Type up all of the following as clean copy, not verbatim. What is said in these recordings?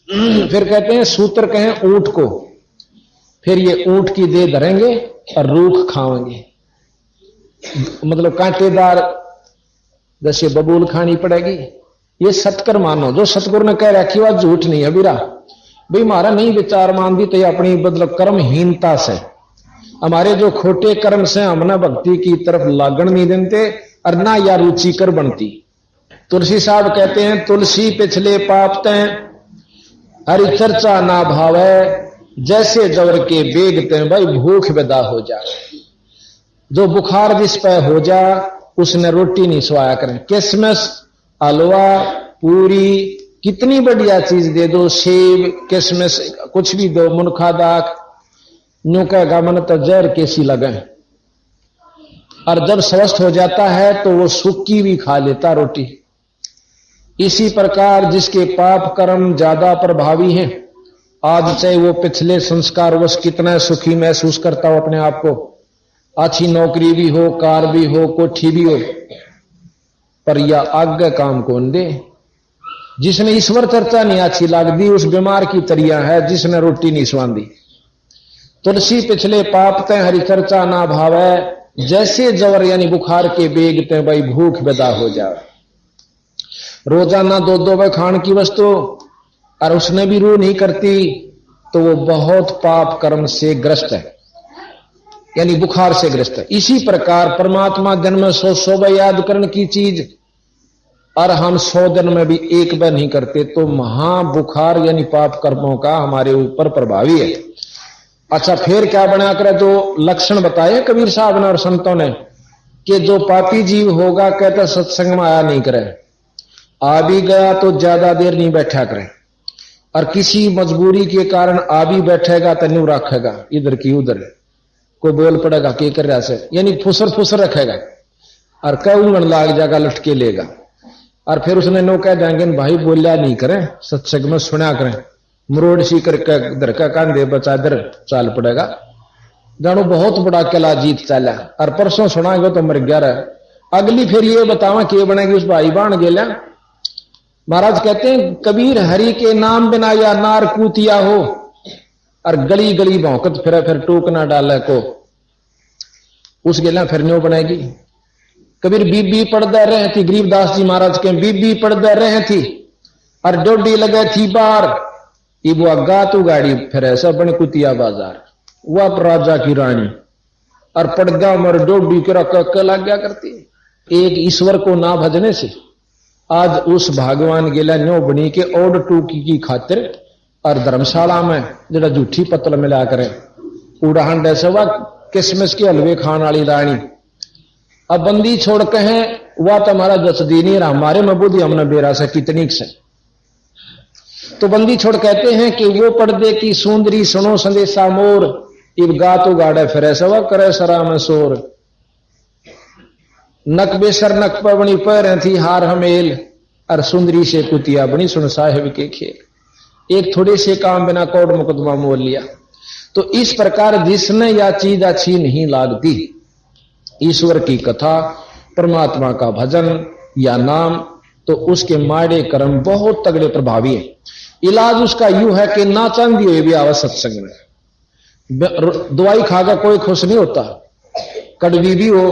फिर कहते हैं सूत्र कहें ऊंट को, फिर ये ऊंट की दे धरेंगे और रूख खाएंगे, मतलब कांटेदार जैसे बबूल खानी पड़ेगी। ये सतकर मानो, जो सतगुरु ने कह रखी बात झूठ नहीं है बीरा भाई, हमारा नहीं विचार मान दी तो ये अपनी मतलब कर्महीनता से, हमारे जो खोटे कर्म से हमने भक्ति की तरफ लागण नहीं देते और ना या रुचिकर बनती। तुलसी साहब कहते हैं तुलसी पिछले पाप तय हरि चर्चा ना भावे, जैसे जवर के बेगते भाई भूख विदा हो जा। जो बुखार जिस पे हो जा उसने रोटी नहीं स्वाया करें, किसमिस हलवा पूरी कितनी बढ़िया चीज दे दो, सेब किसमिस कुछ भी दो, मुनखा दाख न्यू कहेगा मन तो जहर कैसी लगे। और जब स्वस्थ हो जाता है तो वो सूखी भी खा लेता रोटी। इसी प्रकार जिसके पाप कर्म ज्यादा प्रभावी हैं, आज चाहे वो पिछले संस्कार वश कितना सुखी महसूस करता हो अपने आप को, अच्छी नौकरी भी हो, कार भी हो, कोठी भी हो, पर यह आगे काम कौन दे। जिसने ईश्वर चर्चा नहीं अच्छी लगती उस बीमार की तरिया है जिसने रोटी नहीं स्वादी। तुलसी पिछले पाप ते हरि चर्चा ना भावे, जैसे जवर यानी बुखार के बेगते भाई भूख विदा हो जाए। रोजाना दो दो बार खान की वस्तु और उसने भी रूह नहीं करती तो वो बहुत पाप कर्म से ग्रस्त है, यानी बुखार से ग्रस्त है। इसी प्रकार परमात्मा दिन में 100 बार याद करने की चीज और हम 100 दिन में भी एक बार नहीं करते तो महाबुखार यानी पाप कर्मों का हमारे ऊपर प्रभावी है। अच्छा फिर क्या बना कर जो लक्षण बताए कबीर साहब ने और संतों ने कि जो पापी जीव होगा कहते सत्संग में आया नहीं करे, आ भी गया तो ज्यादा देर नहीं बैठा करे, और किसी मजबूरी के कारण आ भी बैठेगा तो न्यू रखेगा इधर की उधर, कोई बोल पड़ेगा के कर रहा से, यानी फुसर फुसर रखेगा और कहूंगन लाग जाएगा लटके लेगा। और फिर उसने नो कह देंगे भाई बोलिया नहीं करें सत्संग में सुना करें, मरोड़ सी करके इधर का कांधे बचा इधर चाल पड़ेगा, जानो बहुत बड़ा किला जीत चला और परसों सुनाएगा तो मर गया रहा। अगली फिर ये बतावा के बनेगी उस भाई बाण गेला। महाराज कहते हैं कबीर हरि के नाम बिना या नार कूतिया हो और गली गली भौंकत फिर टूक ना डाले को, उस गेला फिर न्यो बनेगी। कबीर बीबी पढ़दा रहे थी, गरीबदास जी महाराज के बीबी पढ़दा रहे थी और डोडी लगे थी बार, इब गा तू गाड़ी फिर ऐसा बने कुतिया बाजार, वह राजा की रानी और पड़गा मर डोडी के लग गया करती। एक ईश्वर को ना भजने से आज उस भगवान गेला न्यो बनी के ओड टूकी की खातिर और धर्मशाला में जरा झूठी पत्तल मिला करे उड़ान ऐसे वह किसमिस के हलवे खान वाली रानी। अब बंदी छोड़ के हैं वह तुम्हारा जसदी नहीं रहा, हमारे में बुद्धि हमने बेरा से कितनी से तो बंदी छोड़ कहते हैं कि वो पर्दे की सुंदरी सुनो संदेशा मोर, इब गा तो गाड़े फिर सवा करे सरा में शोर। नक बेसर नक पर बनी पैर थी हार हमेल और सुंदरी से कुतिया बनी सुन साहेब के खेल। एक थोड़े से काम बिना कोर्ट मुकदमा मोल लिया। तो इस प्रकार जिसने या चीज अच्छी नहीं लागती, ईश्वर की कथा परमात्मा का भजन या नाम, तो उसके माड़े कर्म बहुत तगड़े प्रभावी है। इलाज उसका यूं है कि ना चांदी हुई भी आवा सत्संग में, दवाई खाकर कोई खुश नहीं होता, कड़वी भी हो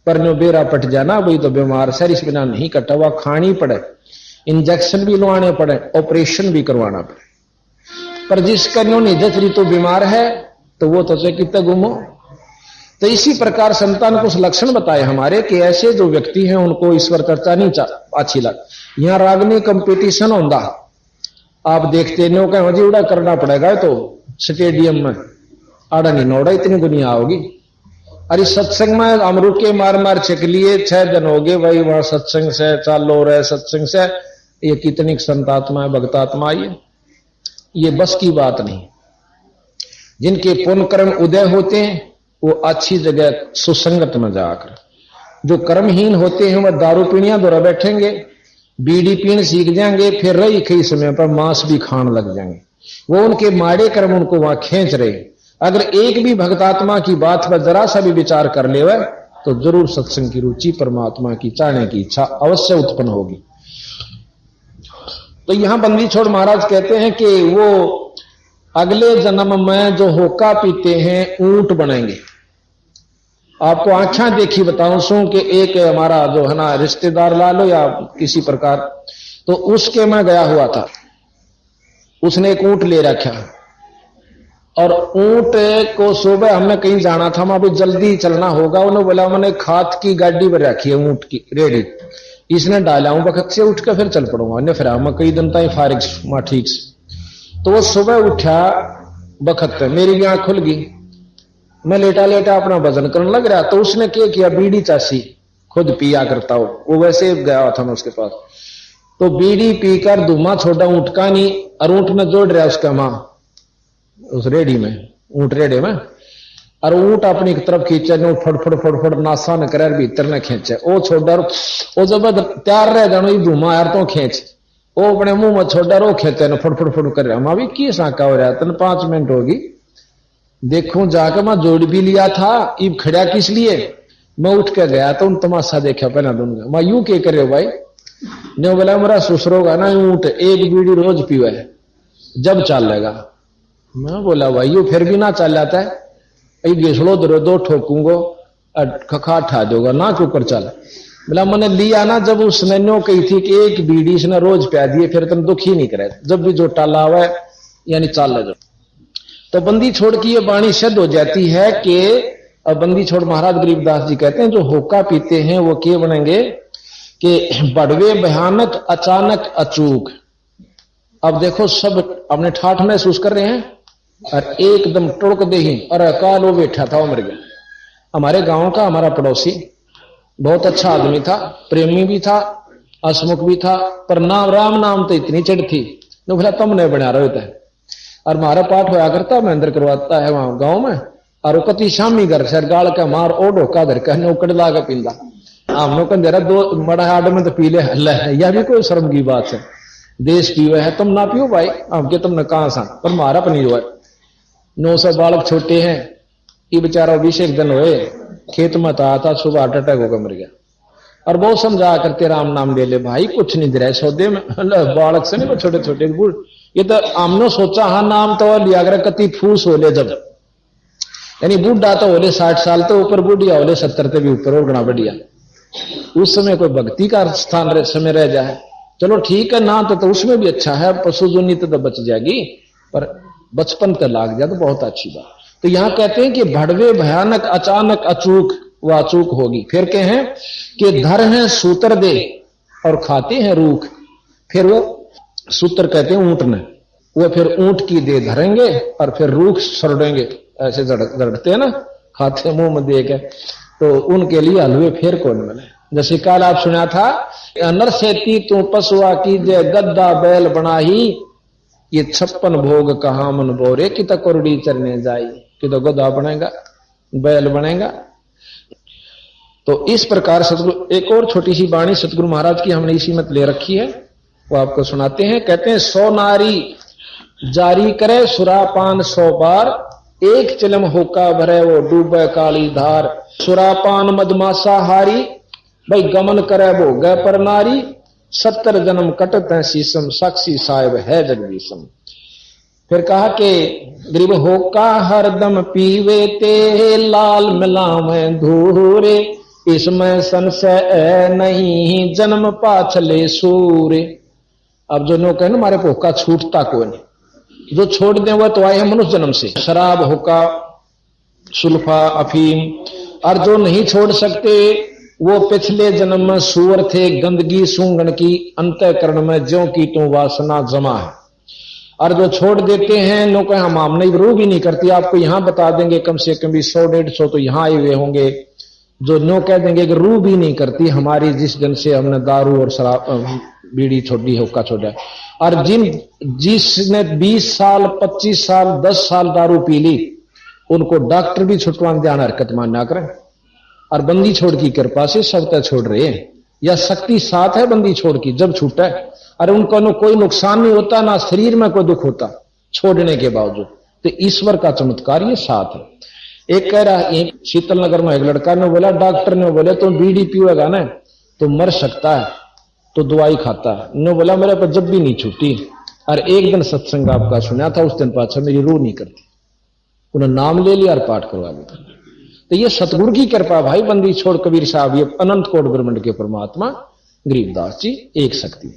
पर नो बेरा पट जाना वही तो बीमार सरिस बिना नहीं कटा हुआ, खानी पड़े, इंजेक्शन भी लवाने पड़े, ऑपरेशन भी करवाना पड़े। पर जिसका नो नहीं जचरी तो बीमार है तो वो तो चाहे कितना गुमो। तो इसी प्रकार संतान को लक्षण बताए हमारे कि ऐसे जो व्यक्ति हैं उनको ईश्वर चर्चा नहीं अच्छी लग। यहां रागनी कंपटीशन होता, आप देखते नो कह जी उड़ा करना पड़ेगा तो स्टेडियम में आड़ा नहीं नौड़ा इतनी दुनिया होगी। अरे सत्संग में हम रुके मार मार छिक लिए 6 दिन हो गए भाई वहां सत्संग से चालो रहे सत्संग से, ये कितनी संतात्मा है भक्तात्मा आई है, ये बस की बात नहीं। जिनके पुण्य कर्म उदय होते हैं वो अच्छी जगह सुसंगत में जाकर, जो कर्महीन होते हैं वह दारू पीणियां द्वारा बैठेंगे, बीड़ी पीण सीख जाएंगे, फिर रही कई समय पर मांस भी खान लग जाएंगे। वो उनके माड़े कर्म उनको वहां खींच रहे। अगर एक भी भक्तात्मा की बात पर जरा सा भी विचार कर ले तो जरूर सत्संग की रुचि परमात्मा की चाहने की इच्छा अवश्य उत्पन्न होगी। तो यहां बंदी छोड़ महाराज कहते हैं कि वो अगले जन्म में जो होका पीते हैं ऊंट बनेंगे। आपको आंखें देखी बताऊं सू कि एक हमारा जो है ना रिश्तेदार ला लो या किसी प्रकार, तो उसके मैं गया हुआ था, उसने एक ऊंट ले रखा और ऊंट को सुबह हमने कहीं जाना था, मैं अभी जल्दी चलना होगा, उन्होंने बोला मैंने खाद की गाड़ी पर रखी है ऊंट की रेडी, इसने डाला हूं बखत से उठ कर फिर चल पड़ूंगा, फिर मैं कई दिन तक फारिग मां ठीक से। तो वो सुबह उठा बखत मेरी भी आंख खुल गई, मैं लेटा लेटा अपना वजन करने लग रहा, तो उसने क्या किया बीड़ी चासी खुद पिया करता हो, वो वैसे गया था मैं उसके पास, तो बीड़ी पीकर धुआं छोड़ा ऊंट का नहीं, और ऊंट में जोड़ रहा उसका मां उस रेडी में, ऊंट रेडे में, और ऊंट अपनी तरफ खींचे फड़ नासा न करे भीतर न खींचे, वो छोड़ा वो जब तैयार रह जानो धुआं यार तो खींच, वो अपने मुंह में छोड़ा रो खेते न फड़ कर रहा, मैं भी की साका हो रहा तेन 5 मिनट होगी, देखूं जाकर मैं जोड़ भी लिया था, इब खड़ा किस लिए, मैं उठ के गया तो उन तमाशा देखा पहना दूंगा, मैं यूं के करे भाई ने बोला मेरा ससुरोगा ना ऊंट एक बीड़ी रोज पीवे जब चल लेगा, मैं बोला भाई यू फिर भी ना चल जाता है, घिसड़ो दो 2 ठोकूंगो खखा ठा दोगा ना चुकर चल, बोला मैंने लिया ना जब उसने नो कही थी कि एक बीड़ी इसने रोज प्या दिए फिर तुम दुख ही नहीं करे, जब भी जो टाला हुआ है यानी चाल ले जाओ। तो बंदी छोड़ की ये वाणी सिद्ध हो जाती है कि बंदी छोड़ महाराज गरीबदास जी कहते हैं जो होका पीते हैं वो क्या बनेंगे कि बड़वे भयानक अचानक अचूक। अब देखो सब अपने ठाठ महसूस कर रहे हैं और एकदम टुड़क दे ही, और अकाल वो बैठा था वो मर गया। हमारे गांव का हमारा पड़ोसी बहुत अच्छा आदमी था, प्रेमी भी था, हसमुख भी था, पर नाम राम नाम तो इतनी चढ़ थी तो बोला तुमने बना रहे होता है, और हमारा पाठ होया करता महेंद्र करवाता है वहां गांव में, और वो कति शामी घर से गाल का मार ओ ढोका धर कर नौकड़ ला के पींदा, हमने कहा जरा 2 बड़ा आड में तो पी ले हल्ला है, यह भी कोई शर्म की बात है, देश पीवे है तुम ना पियो भाई, हमके तुमने कहां सा, पर मारा पनी हुआ 900 बालक छोटे हैं, ये बेचारा 20 दिन हुए खेत में था सुबह हार्ट अटैक होकर मर गया, और बहुत समझा करते राम नाम ले ले भाई कुछ नहीं दे रहा सौदे में, बालक से नहीं छोटे छोटे बूढ़, ये तो हमने सोचा हाँ नाम तो लिया कर कति फूस हो ले, जब यानी बूढ़ा तो होले 60 साल तो ऊपर, बूढ़िया होले 70 से भी ऊपर और गणा बढ़िया, उस समय कोई भक्ति का स्थान समय रह जाए चलो ठीक है ना, तो उसमें भी अच्छा है, पशु जुनी तो बच जाएगी, पर बचपन तो लाग जाए तो बहुत अच्छी बात। तो यहां कहते हैं कि भड़वे भयानक अचानक अचूक, वह अचूक होगी। फिर कहे हैं कि धर है सूत्र दे और खाते हैं रूख, फिर वो सूत्र कहते हैं ऊंट ने, वो फिर ऊंट की दे धरेंगे और फिर रूख सड़ेंगे, ऐसे जड़ते हैं ना खाते मुंह में दे के, तो उनके लिए हलवे फिर कौन मिले। जैसे कल आप सुना था नरसेती तू पशुआ की जय गद्दा बैल बनाही, ये 56 भोग कहा मन बोरे कि तो कोरडी चरने जाई, कि तो गद्दा बनेगा बैल बनेगा। तो इस प्रकार सतगुरु एक और छोटी सी वाणी सतगुरु महाराज की हमने इसी मत ले रखी है, वो आपको सुनाते हैं। कहते हैं 100 नारी जारी करे सुरापान 100 बार, एक चिलम होका भरे वो डूबे काली धार, सुरापान मदमासा हारी भाई गमन करे वो गए पर नारी, 70 जन्म कटत है शीशम, साक्षी साहिब है जगदीशम। फिर कहा कि गरीब होका हरदम पीवे ते, लाल मिलावे धूरे, इसमें संशय नहीं जन्म पाछले सूरे। अब जो लोग कहना हमारे होका छूटता कौन है, जो छोड़ दें वह तो आए हैं मनुष्य जन्म से, शराब होका सुल्फा अफीम, और जो नहीं छोड़ सकते वो पिछले जन्म में सूअर थे, गंदगी सूंगन की अंतःकरण में ज्यों की तो वासना जमा है। और जो छोड़ देते हैं नो कहे हम नहीं रू भी नहीं करती, आपको यहां बता देंगे कम से कम 100-150 तो यहां आए हुए होंगे जो नो कह देंगे कि रू भी नहीं करती हमारी, जिस दिन से हमने दारू और शराब बीड़ी छोड़ी हुक्का छोड़ा। और जिसने 20 साल 25 साल 10 साल दारू पी ली उनको डॉक्टर भी छुटवा ध्यान हरकत मान ना करें, और बंदी छोड़ की कृपा से सब तक छोड़ रहे हैं, या शक्ति साथ है बंदी छोड़ की जब छूटा है, और उनको कोई नुकसान नहीं होता ना शरीर में कोई दुख होता छोड़ने के बावजूद, तो ईश्वर का चमत्कार ये साथ है। एक कह रहा एक शीतल नगर में एक लड़का ने बोला, डॉक्टर ने बोले तुम बीड़ी पीएगा ना तो मर सकता है, तो दवाई खाता। ने बोला मेरे पर जब भी नहीं छूटी, और एक दिन सत्संग आपका सुना था, उस दिन पाछा मेरी रूह नहीं करती, उन्होंने नाम ले लिया और पाठ करवा दिया। तो ये सतगुरु की कृपा भाई, बंदी छोड़ कबीर साहब, ये अनंत कोट ब्रह्मांड के परमात्मा गरीबदास जी एक शक्ति।